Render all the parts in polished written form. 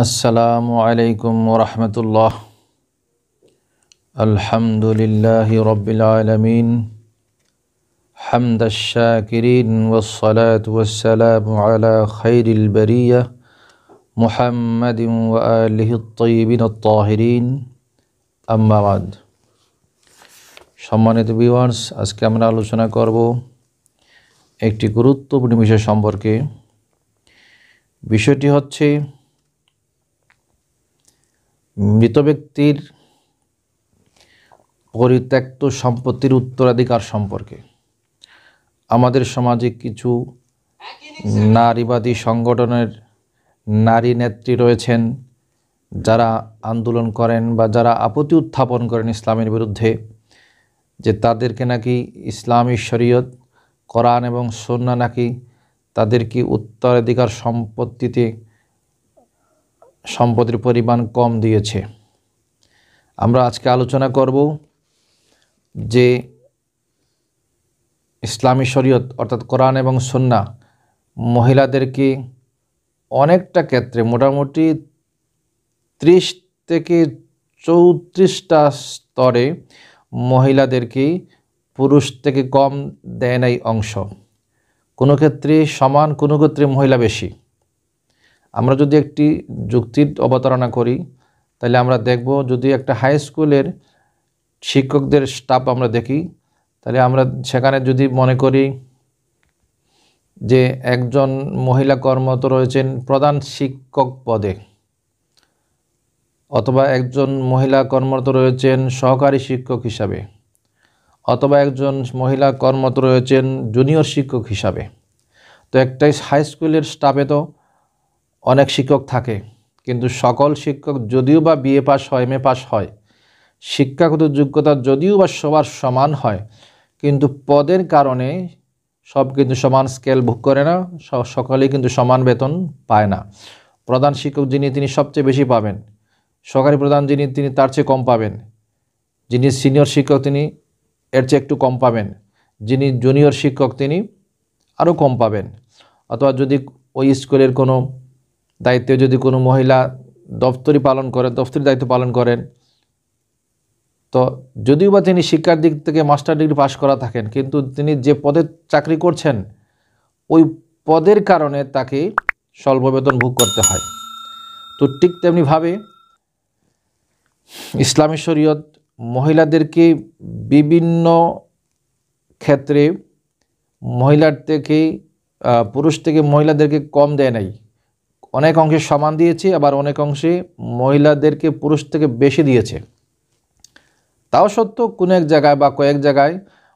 আসসালামু আলাইকুম ওয়া রাহমাতুল্লাহ। আলহামদুলিল্লাহি রাব্বিল আলামিন হামদাশ শাকিরিন ওয়াস সালাতু ওয়াস সালামু আলা খাইরিল বারিয়াহ মুহাম্মাদিন ওয়া আলিহিত তাইয়িবিনাত তাহিরিন, আম্মা বাদ। সম্মানিত ভিউয়ার্স, আজকে আমরা আলোচনা করব একটি গুরুত্বপূর্ণ বিষয় সম্পর্কে। বিষয়টি হচ্ছে মৃত ব্যক্তির পরিত্যক্ত সম্পত্তির উত্তরাধিকার সম্পর্কে। আমাদের সমাজে কিছু নারীবাদী সংগঠনের নারী নেত্রী রয়েছেন, যারা আন্দোলন করেন বা যারা আপত্তি উত্থাপন করেন ইসলামের বিরুদ্ধে, যে তাদেরকে নাকি ইসলামী শরীয়ত, কোরআন এবং সুন্নাহ নাকি তাদেরকে উত্তরাধিকার সম্পত্তির পরিমাণ কম দিয়েছে। আমরা আজকে আলোচনা করব যে ইসলামী শরীয়ত অর্থাৎ কোরআন এবং সুন্নাহ মহিলাদেরকে অনেকটা ক্ষেত্রে মোটামুটি 30 থেকে 34টা স্তরে মহিলাদেরকে পুরুষ থেকে কম দেয় নাই অংশ। কোনো ক্ষেত্রে সমান, কোনো ক্ষেত্রে মহিলা বেশি। আমরা যদি একটি যুক্তির অবতারণা করি, তাহলে আমরা দেখব, যদি একটা হাই স্কুলের শিক্ষকদের স্টাফ আমরা দেখি, তাহলে আমরা সেখানে যদি মনে করি যে একজন মহিলা কর্মরত রয়েছেন প্রধান শিক্ষক পদে, অথবা একজন মহিলা কর্মরত রয়েছেন সহকারী শিক্ষক হিসাবে, অথবা একজন মহিলা কর্মরত রয়েছেন জুনিয়র শিক্ষক হিসাবে। তো একটাই হাই স্কুলের স্টাফে তো অনেক শিক্ষক থাকে, কিন্তু সকল শিক্ষক যদিও বা বিএ পাস হয়, এমএ পাস হয়, শিক্ষাগত যোগ্যতা যদিও বা সবার সমান হয়, কিন্তু পদের কারণে সব কিন্তু সমান স্কেল ভোগ করে না, সকলেই কিন্তু সমান বেতন পায় না। প্রধান শিক্ষক যিনি, তিনি সবচেয়ে বেশি পাবেন। সহকারী প্রধান যিনি, তিনি তার চেয়ে কম পাবেন। যিনি সিনিয়র শিক্ষক, তিনি এর চেয়ে একটু কম পাবেন। যিনি জুনিয়র শিক্ষক, তিনি আরও কম পাবেন। অথবা যদি ওই স্কুলের কোনো দায়িত্বে যদি কোনো মহিলা দপ্তরি দায়িত্ব পালন করেন, তো যদিও বা তিনি শিক্ষার দিক থেকে মাস্টার ডিগ্রি পাশ করা থাকেন, কিন্তু তিনি যে পদে চাকরি করছেন ওই পদের কারণে তাকে স্বল্প বেতন ভোগ করতে হয়। তো ঠিক তেমনিভাবে ইসলামী শরীয়ত মহিলাদেরকে বিভিন্ন ক্ষেত্রে পুরুষ থেকে মহিলাদেরকে কম দেয় নাই, অনেক অংশে সমান দিয়েছে, আবার অনেক অংশে মহিলাদেরকে পুরুষ থেকে বেশি দিয়েছে। তাও সত্ত্বেও কোনো এক জায়গায় বা কয়েক জায়গায়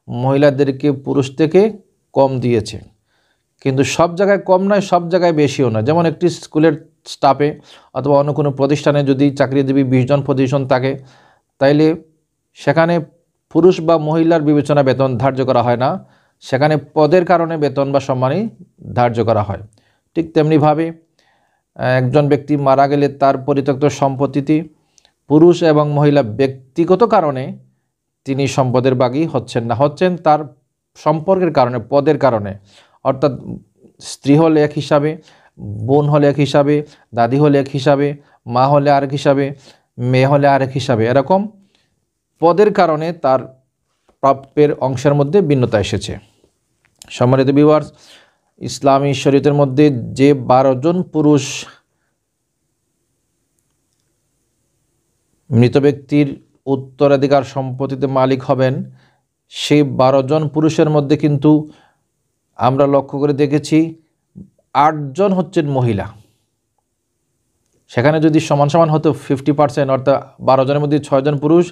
মহিলাদেরকে পুরুষ থেকে কম দিয়েছে, কিন্তু সব জায়গায় কম নয়, সব জায়গায় বেশিও নয়। যেমন একটি স্কুলের স্টাফে অথবা অন্য কোনো প্রতিষ্ঠানে যদি চাকরিজীবী 20 জন পজিশন থাকে, তাইলে সেখানে পুরুষ বা মহিলার বিবেচনা বেতন ধার্য করা হয় না, সেখানে পদের কারণে বেতন বা সম্মানই ধার্য করা হয়। ঠিক তেমনিভাবে একজন ব্যক্তি মারা গেলে তার পরিত্যক্ত সম্পত্তিতে পুরুষ এবং মহিলা ব্যক্তিগত কারণে তিনি সম্পদের ভাগী হচ্ছেন না, হচ্ছেন তার সম্পর্কের কারণে, পদের কারণে। অর্থাৎ স্ত্রী হলে এক হিসাবে, বোন হলে এক হিসাবে, দাদি হলে এক হিসাবে, মা হলে আরেক হিসাবে, মেয়ে হলে আরেক হিসাবে, এরকম পদের কারণে তার প্রাপ্যের অংশের মধ্যে ভিন্নতা এসেছে। সম্মানিত ভিউয়ার্স, ইসলামী শরীয়তের মধ্যে যে 12 জন পুরুষ মৃত ব্যক্তির উত্তরাধিকার সম্পত্তিতে মালিক হবেন, সেই 12 জন পুরুষের মধ্যে কিন্তু আমরা লক্ষ্য করে দেখেছি 8 জন হচ্ছেন মহিলা। সেখানে যদি সমান সমান হতো 50%, অর্থাৎ 12 জনের মধ্যে 6 জন পুরুষ,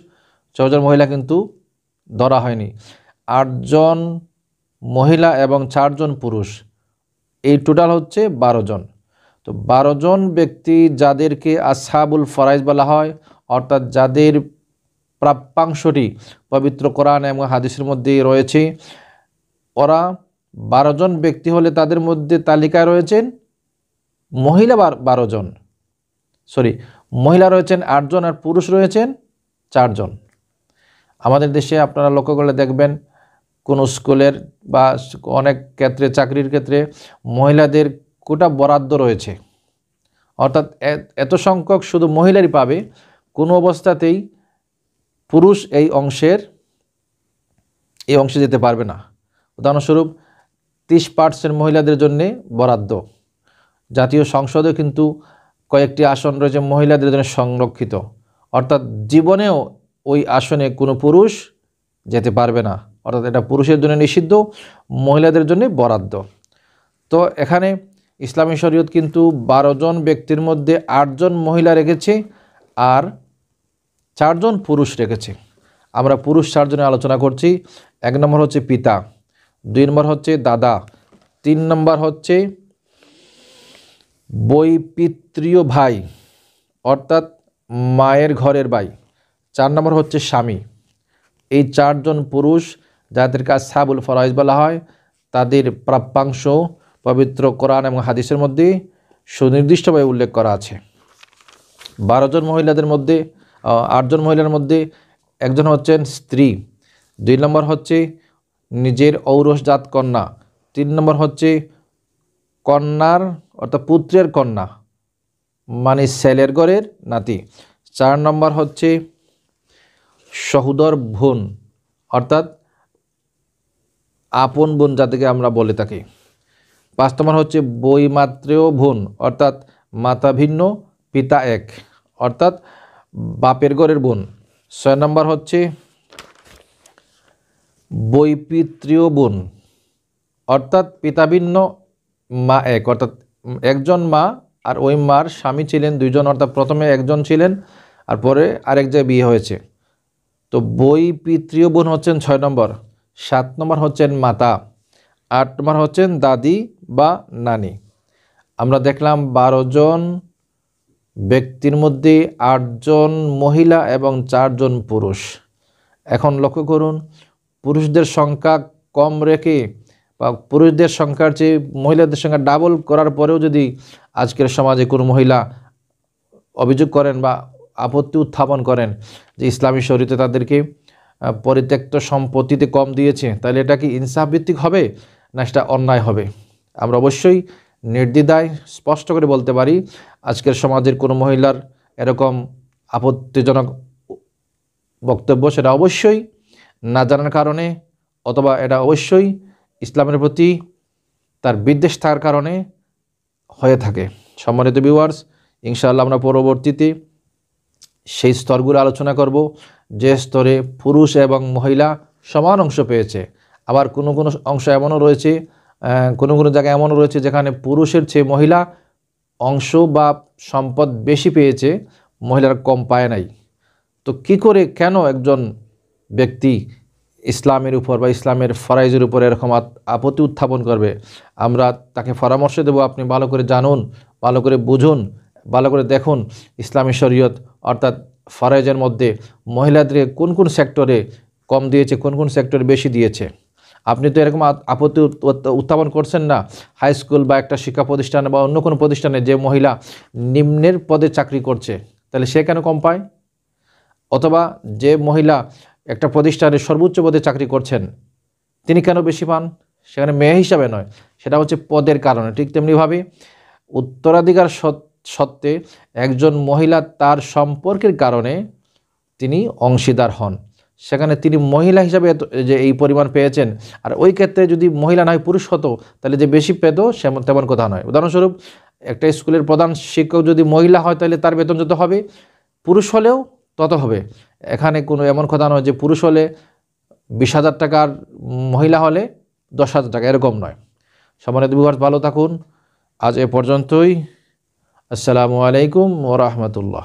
6 জন মহিলা কিন্তু ধরা হয়নি। 8 জন মহিলা এবং 4 জন পুরুষ, এই টোটাল হচ্ছে 12 জন। তো 12 জন ব্যক্তি যাদেরকে আসহাবুল ফরাইজ বলা হয়, অর্থাৎ যাদের প্রাপ্যাংশটি পবিত্র কোরআন এবং হাদিসের মধ্যে রয়েছে, ওরা 12 জন ব্যক্তি হলে তাদের মধ্যে তালিকায় রয়েছেন মহিলা 12 জন, মহিলা রয়েছেন 8 জন আর পুরুষ রয়েছেন 4 জন। আমাদের দেশে আপনারা লক্ষ্য করলে দেখবেন, কোনো স্কুলের বা অনেক ক্ষেত্রে চাকরির ক্ষেত্রে মহিলাদের কোটা বরাদ্দ রয়েছে, অর্থাৎ এত সংখ্যক শুধু মহিলারই পাবে, কোনো অবস্থাতেই পুরুষ এই অংশে যেতে পারবে না। উদাহরণস্বরূপ 30% মহিলাদের জন্য বরাদ্দ। জাতীয় সংসদে কিন্তু কয়েকটি আসন রয়েছে মহিলাদের জন্য সংরক্ষিত, অর্থাৎ জীবনেও ওই আসনে কোনো পুরুষ যেতে পারবে না, অর্থাৎ এটা পুরুষের জন্য নিষিদ্ধ, মহিলাদের জন্য বরাদ্দ। তো এখানে ইসলামী শরীয়ত কিন্তু 12 জন ব্যক্তির মধ্যে 8 জন মহিলা রেখেছে আর 4 জন পুরুষ রেখেছে। আমরা পুরুষ 4 জনের আলোচনা করছি। 1 নম্বর হচ্ছে পিতা, 2 নম্বর হচ্ছে দাদা, 3 নম্বর হচ্ছে বৈপিত্রীয় ভাই অর্থাৎ মায়ের ঘরের ভাই, 4 নম্বর হচ্ছে স্বামী। এই 4 জন পুরুষ যাদেরকে আসহাবুল ফরাইজ বলা হয়, তাদের প্রাপ্যাংশ পবিত্র কোরআন এবং হাদিসের মধ্যে সুনির্দিষ্টভাবে উল্লেখ করা আছে। 12 জন মহিলাদের মধ্যে 8 জন মহিলার মধ্যে একজন হচ্ছেন স্ত্রী, 2 নম্বর হচ্ছে নিজের ঔরসজাত কন্যা, 3 নম্বর হচ্ছে কন্যার অর্থাৎ পুত্রের কন্যা মানে ছেলের ঘরের নাতি, 4 নম্বর হচ্ছে সহোদর বোন অর্থাৎ আপন বোন যাদেরকে আমরা বলে থাকি, 5 নম্বর হচ্ছে বৈমাত্রেয় বোন অর্থাৎ মাতা ভিন্ন পিতা এক অর্থাৎ বাপের ঘরের বোন, 6 নম্বর হচ্ছে বৈপিত্রীয় বোন অর্থাৎ পিতা ভিন্ন মা এক অর্থাৎ একজন মা আর ওই মার স্বামী ছিলেন 2 জন, অর্থাৎ প্রথমে একজন ছিলেন আর পরে আরেক জায়গায় বিয়ে হয়েছে। তো বৈপিত্রীয় বোন হচ্ছেন 6 নম্বর, 7 নম্বর হচ্ছেন মাতা, 8 নম্বর হচ্ছেন দাদি বা নানি। আমরা দেখলাম 12 জন ব্যক্তির মধ্যে 8 জন মহিলা এবং 4 জন পুরুষ। এখন লক্ষ্য করুন, পুরুষদের সংখ্যা কম রেখে বা পুরুষদের সংখ্যার চেয়ে মহিলাদের সংখ্যা ডাবল করার পরেও যদি আজকের সমাজে কোনো মহিলা অভিযোগ করেন বা আপত্তি উত্থাপন করেন যে ইসলামী শরীয়তে তাদেরকে পরিত্যক্ত সম্পত্তিতে কম দিয়েছে, তাহলে এটা কি ইনসাফ ভিত্তিক হবে না সেটা অন্যায় হবে? আমরা অবশ্যই নির্দ্বিধায় স্পষ্ট করে বলতে পারি, আজকের সমাজের কোনো মহিলার এরকম আপত্তিজনক বক্তব্য সেটা অবশ্যই না জানার কারণে অথবা এটা অবশ্যই ইসলামের প্রতি তার বিদ্বেষ থাকার কারণে হয়ে থাকে। সম্মানিত ভিউয়ার্স, ইনশাআল্লাহ আমরা পরবর্তীতে সেই স্তরগুলো আলোচনা করব যে স্তরে পুরুষ এবং মহিলা সমান অংশ পেয়েছে। আবার কোনো কোনো অংশ এমনও রয়েছে, কোনো কোনো জায়গায় এমনও রয়েছে যেখানে পুরুষের চেয়ে মহিলা অংশ বা সম্পদ বেশি পেয়েছে, মহিলারা কম পায় নাই। তো কি করে কেন একজন ব্যক্তি ইসলামের উপর বা ইসলামের ফরাইজের উপর এরকম আপত্তি উত্থাপন করবে? আমরা তাকে পরামর্শ দেব, আপনি ভালো করে জানুন, ভালো করে বুঝুন, ভালো করে দেখুন ইসলামী শরীয়ত অর্থাৎ ফরাইজের মধ্যে মহিলাদের কোন কোন সেক্টরে কম দিয়েছে, কোন কোন সেক্টরে বেশি দিয়েছে। আপনি তো এরকম আপত্তি উত্থাপন করছেন না হাই স্কুল বা একটা শিক্ষা প্রতিষ্ঠানে বা অন্য কোনো প্রতিষ্ঠানে যে মহিলা নিম্নের পদে চাকরি করছে, তাহলে সে কেন কম পায়? অথবা যে মহিলা একটা প্রতিষ্ঠানে সর্বোচ্চ পদে চাকরি করছেন তিনি কেন বেশি পান? সেখানে মেয়ে হিসাবে নয়, সেটা হচ্ছে পদের কারণে। ঠিক তেমনিভাবে উত্তরাধিকার সত্ত্বে একজন মহিলা তার সম্পর্কের কারণে তিনি অংশীদার হন, সেখানে তিনি মহিলা হিসাবে যে এই পরিমাণ পেয়েছেন, আর ওই ক্ষেত্রে যদি মহিলা নয় পুরুষ হতো তাহলে যে বেশি পেত তেমন কথা নয়। উদাহরণস্বরূপ একটা স্কুলের প্রধান শিক্ষক যদি মহিলা হয় তাহলে তার বেতন যত হবে, পুরুষ হলেও তত হবে। এখানে কোনো এমন কথা নয় যে পুরুষ হলে 20,000 টাকার, মহিলা হলে 10,000 টাকা, এরকম নয়। সম্মানিত ভিউয়ার্স, ভালো থাকুন। আজ এ পর্যন্তই। আসসালামু আলাইকুম ওয়া রাহমাতুল্লাহ।